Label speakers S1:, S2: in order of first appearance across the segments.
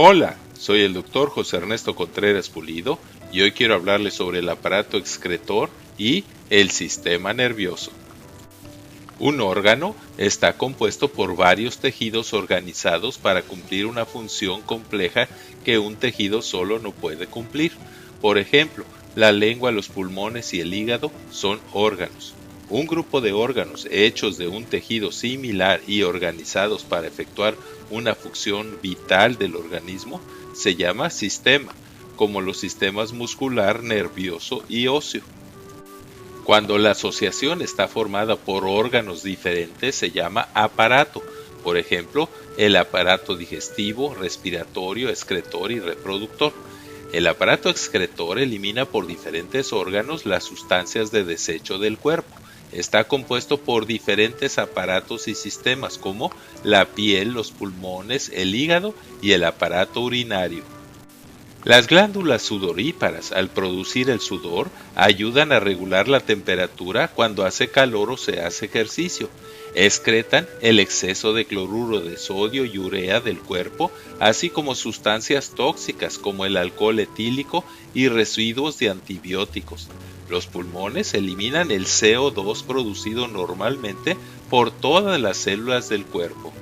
S1: Hola, soy el doctor José Ernesto Contreras Pulido y hoy quiero hablarles sobre el aparato excretor y el sistema nervioso. Un órgano está compuesto por varios tejidos organizados para cumplir una función compleja que un tejido solo no puede cumplir. Por ejemplo, la lengua, los pulmones y el hígado son órganos. Un grupo de órganos hechos de un tejido similar y organizados para efectuar una función vital del organismo se llama sistema, como los sistemas muscular, nervioso y óseo. Cuando la asociación está formada por órganos diferentes se llama aparato, por ejemplo, el aparato digestivo, respiratorio, excretor y reproductor. El aparato excretor elimina por diferentes órganos las sustancias de desecho del cuerpo. Está compuesto por diferentes aparatos y sistemas como la piel, los pulmones, el hígado y el aparato urinario. Las glándulas sudoríparas, al producir el sudor, ayudan a regular la temperatura cuando hace calor o se hace ejercicio. Excretan el exceso de cloruro de sodio y urea del cuerpo, así como sustancias tóxicas como el alcohol etílico y residuos de antibióticos. Los pulmones eliminan el CO2 producido normalmente por todas las células del cuerpo.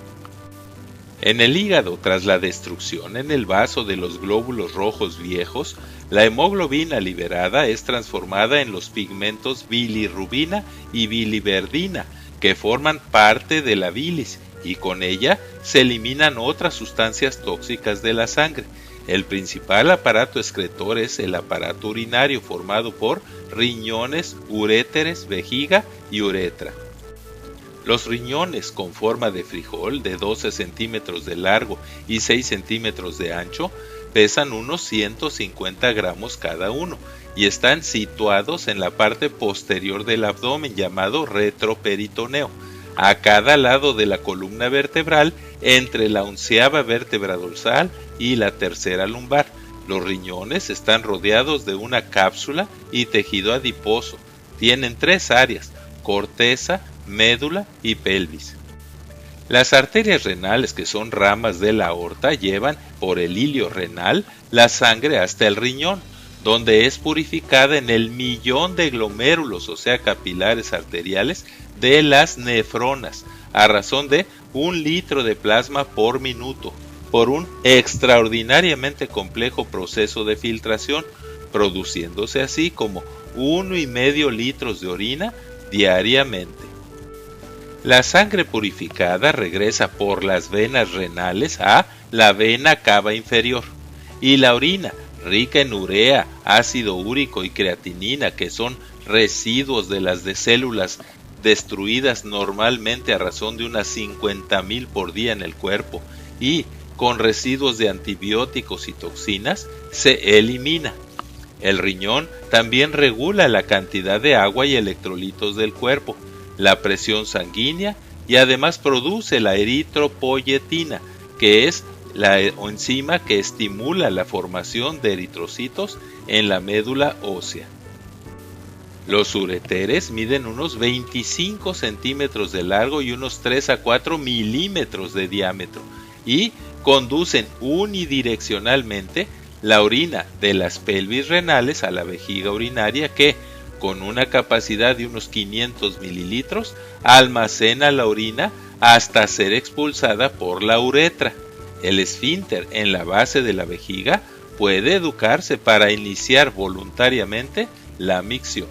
S1: En el hígado, tras la destrucción en el vaso de los glóbulos rojos viejos, la hemoglobina liberada es transformada en los pigmentos bilirrubina y biliverdina, que forman parte de la bilis, y con ella se eliminan otras sustancias tóxicas de la sangre. El principal aparato excretor es el aparato urinario, formado por riñones, uréteres, vejiga y uretra. Los riñones, con forma de frijol de 12 centímetros de largo y 6 centímetros de ancho, pesan unos 150 gramos cada uno y están situados en la parte posterior del abdomen, llamado retroperitoneo, a cada lado de la columna vertebral, entre la 11ª vértebra dorsal y la 3ª lumbar. Los riñones están rodeados de una cápsula y tejido adiposo. Tienen 3 áreas: corteza, médula y pelvis. Las arterias renales, que son ramas de la aorta, llevan por el hilio renal la sangre hasta el riñón, donde es purificada en el millón de glomérulos, o sea, capilares arteriales, de las nefronas, a razón de 1 litro de plasma por minuto, por un extraordinariamente complejo proceso de filtración, produciéndose así como 1,5 litros de orina diariamente. La sangre purificada regresa por las venas renales a la vena cava inferior, y la orina, rica en urea, ácido úrico y creatinina, que son residuos de las células destruidas normalmente a razón de unas 50,000 por día en el cuerpo, y con residuos de antibióticos y toxinas, se elimina. El riñón también regula la cantidad de agua y electrolitos del cuerpo, la presión sanguínea, y además produce la eritropoyetina, que es la enzima que estimula la formación de eritrocitos en la médula ósea. Los ureteres miden unos 25 centímetros de largo y unos 3 a 4 milímetros de diámetro, y conducen unidireccionalmente la orina de las pelvis renales a la vejiga urinaria, que, con una capacidad de unos 500 mililitros, almacena la orina hasta ser expulsada por la uretra. El esfínter en la base de la vejiga puede educarse para iniciar voluntariamente la micción.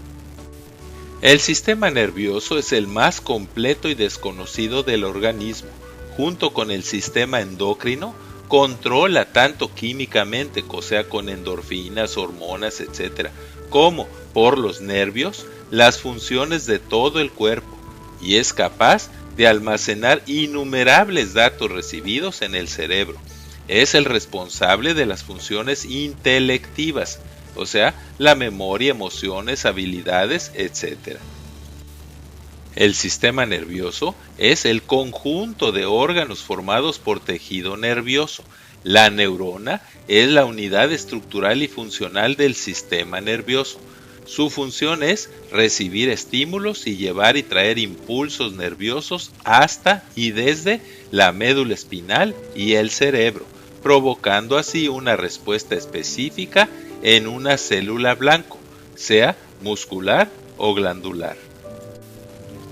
S1: El sistema nervioso es el más completo y desconocido del organismo. Junto con el sistema endocrino, controla tanto químicamente, o sea, con endorfinas, hormonas, etc., como por los nervios, las funciones de todo el cuerpo, y es capaz de almacenar innumerables datos recibidos en el cerebro. Es el responsable de las funciones intelectivas, o sea, la memoria, emociones, habilidades, etc. El sistema nervioso es el conjunto de órganos formados por tejido nervioso. La neurona es la unidad estructural y funcional del sistema nervioso. Su función es recibir estímulos y llevar y traer impulsos nerviosos hasta y desde la médula espinal y el cerebro, provocando así una respuesta específica en una célula blanco, sea muscular o glandular.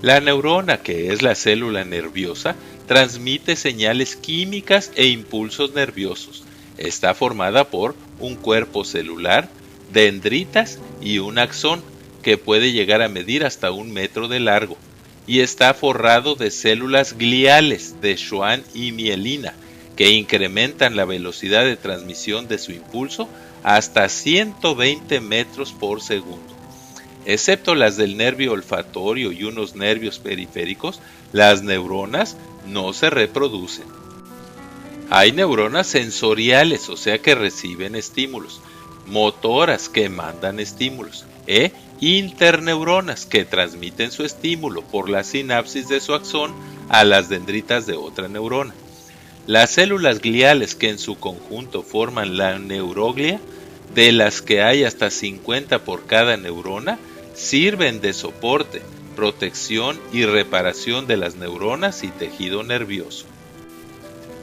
S1: La neurona, que es la célula nerviosa, transmite señales químicas e impulsos nerviosos. Está formada por un cuerpo celular, dendritas y un axón, que puede llegar a medir hasta 1 metro de largo, y está forrado de células gliales de Schwann y mielina, que incrementan la velocidad de transmisión de su impulso hasta 120 metros por segundo. Excepto las del nervio olfatorio y unos nervios periféricos, las neuronas no se reproducen. Hay neuronas sensoriales, o sea que reciben estímulos, motoras que mandan estímulos, e interneuronas que transmiten su estímulo por la sinapsis de su axón a las dendritas de otra neurona. Las células gliales, que en su conjunto forman la neuroglia, de las que hay hasta 50 por cada neurona, sirven de soporte, protección y reparación de las neuronas y tejido nervioso.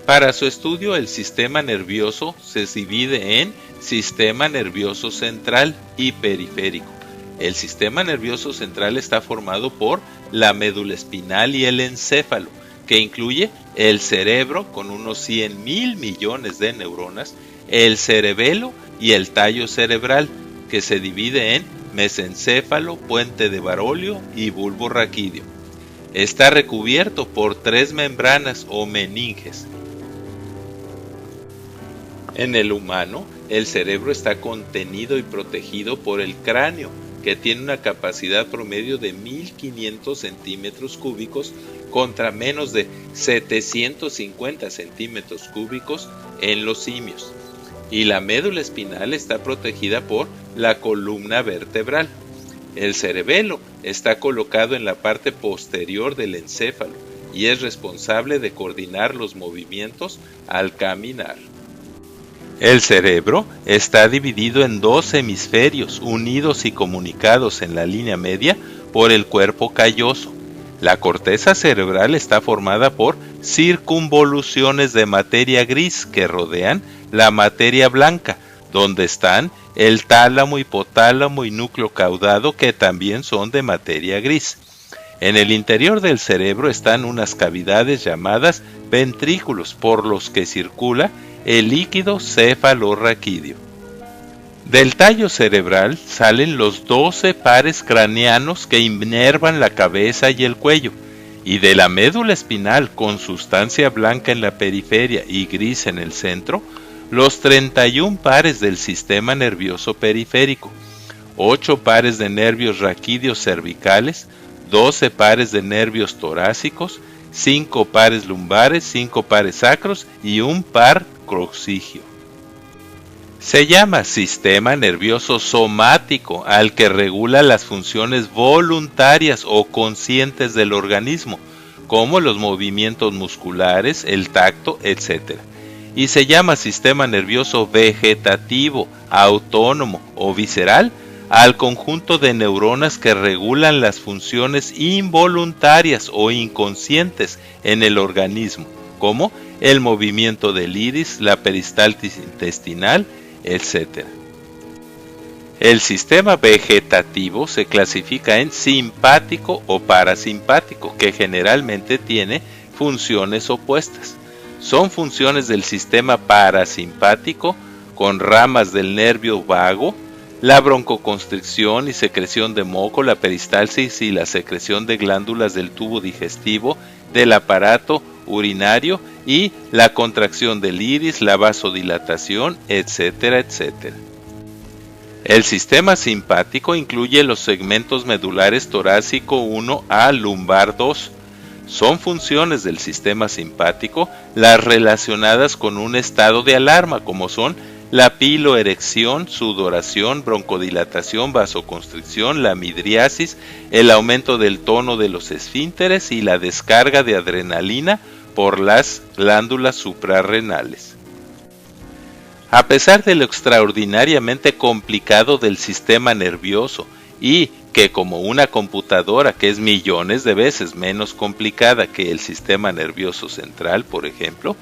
S1: Para su estudio, el sistema nervioso se divide en sistema nervioso central y periférico. El sistema nervioso central está formado por la médula espinal y el encéfalo, que incluye el cerebro con unos 100,000 millones de neuronas, el cerebelo y el tallo cerebral, que se divide en mesencéfalo, puente de Barolio y bulbo raquídeo. Está recubierto por 3 membranas o meninges. En el humano, el cerebro está contenido y protegido por el cráneo, que tiene una capacidad promedio de 1500 centímetros cúbicos contra menos de 750 centímetros cúbicos en los simios. Y la médula espinal está protegida por la columna vertebral. El cerebelo está colocado en la parte posterior del encéfalo y es responsable de coordinar los movimientos al caminar. El cerebro está dividido en 2 hemisferios unidos y comunicados en la línea media por el cuerpo calloso. La corteza cerebral está formada por circunvoluciones de materia gris que rodean la materia blanca, donde están el tálamo, hipotálamo y núcleo caudado, que también son de materia gris. En el interior del cerebro están unas cavidades llamadas ventrículos, por los que circula el líquido cefalorraquídeo. Del tallo cerebral salen los 12 pares craneanos que inervan la cabeza y el cuello, y de la médula espinal, con sustancia blanca en la periferia y gris en el centro, los 31 pares del sistema nervioso periférico, 8 pares de nervios raquídeos cervicales, 12 pares de nervios torácicos, 5 pares lumbares, 5 pares sacros y un par coxígeo. Se llama sistema nervioso somático al que regula las funciones voluntarias o conscientes del organismo, como los movimientos musculares, el tacto, etc. Y se llama sistema nervioso vegetativo, autónomo o visceral al conjunto de neuronas que regulan las funciones involuntarias o inconscientes en el organismo, como el movimiento del iris, la peristaltis intestinal, etc. El sistema vegetativo se clasifica en simpático o parasimpático, que generalmente tiene funciones opuestas. Son funciones del sistema parasimpático, con ramas del nervio vago, la broncoconstricción y secreción de moco, la peristalsis y la secreción de glándulas del tubo digestivo, del aparato urinario y la contracción del iris, la vasodilatación, etcétera, etcétera. El sistema simpático incluye los segmentos medulares torácico 1 a lumbar 2. Son funciones del sistema simpático las relacionadas con un estado de alarma, como son la piloerección, sudoración, broncodilatación, vasoconstricción, la midriasis, el aumento del tono de los esfínteres y la descarga de adrenalina por las glándulas suprarrenales. A pesar de lo extraordinariamente complicado del sistema nervioso y que, como una computadora que es millones de veces menos complicada que el sistema nervioso central, por ejemplo,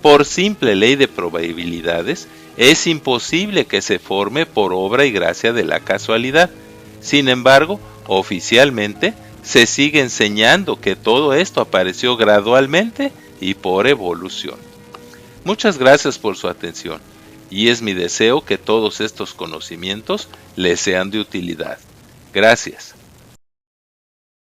S1: por simple ley de probabilidades, es imposible que se forme por obra y gracia de la casualidad. Sin embargo, oficialmente, se sigue enseñando que todo esto apareció gradualmente y por evolución. Muchas gracias por su atención, y es mi deseo que todos estos conocimientos les sean de utilidad. Gracias.